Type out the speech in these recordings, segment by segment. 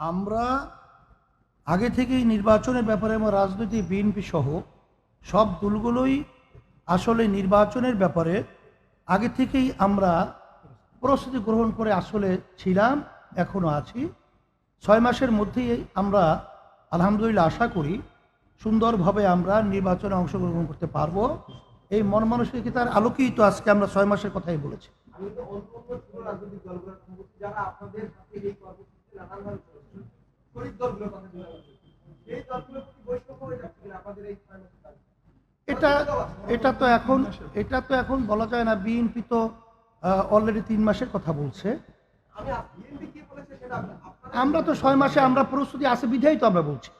আমরা আগে থেকেই নির্বাচনের ব্যাপারে এবং রাজনৈতিক বিএনপি সহ সব দলগুলোই আসলে নির্বাচনের ব্যাপারে আগে থেকেই আমরা প্রস্তুতি গ্রহণ করে আসলে ছিলাম, এখনও আছি। 6 মাসের মধ্যেই আমরা আলহামদুলিল্লাহ আশা করি সুন্দরভাবে আমরা নির্বাচনে অংশগ্রহণ করতে পারবো। এই মন মানসিকতার আলোকেই তো আজকে আমরা 6 মাসের কথাই বলেছি। এটা তো এখন বলা যায় না। বিএনপি তো অলরেডি 3 মাসের কথা বলছে। আমরা তো 6 মাসে আমরা প্রস্তুতি আছে বিধাই তো আমরা বলছি,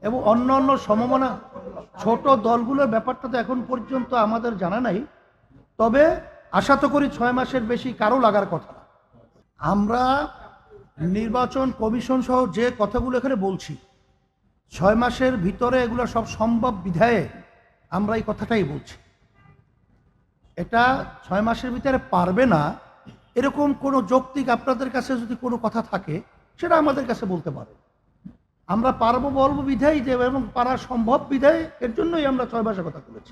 এবং অন্য সমমনা ছোট দলগুলোর ব্যাপারটা তো এখন পর্যন্ত আমাদের জানা নাই। তবে আশা তো করি 6 মাসের বেশি কারো লাগার কথা না। আমরা নির্বাচন কমিশন সহ যে কথাগুলো এখানে বলছি, 6 মাসের ভিতরে এগুলো সব সম্ভব বিধায়ে আমরা এই কথাটাই বলছি। এটা 6 মাসের ভিতরে পারবে না এরকম কোনো যৌক্তিক আপনাদের কাছে যদি কোনো কথা থাকে সেটা আমাদের কাছে বলতে পারে। আমরা পারবো বলবো বিধায় যে, এবং পারা সম্ভব বিধায়, এর জন্যই আমরা 6 মাসের কথা বলেছি।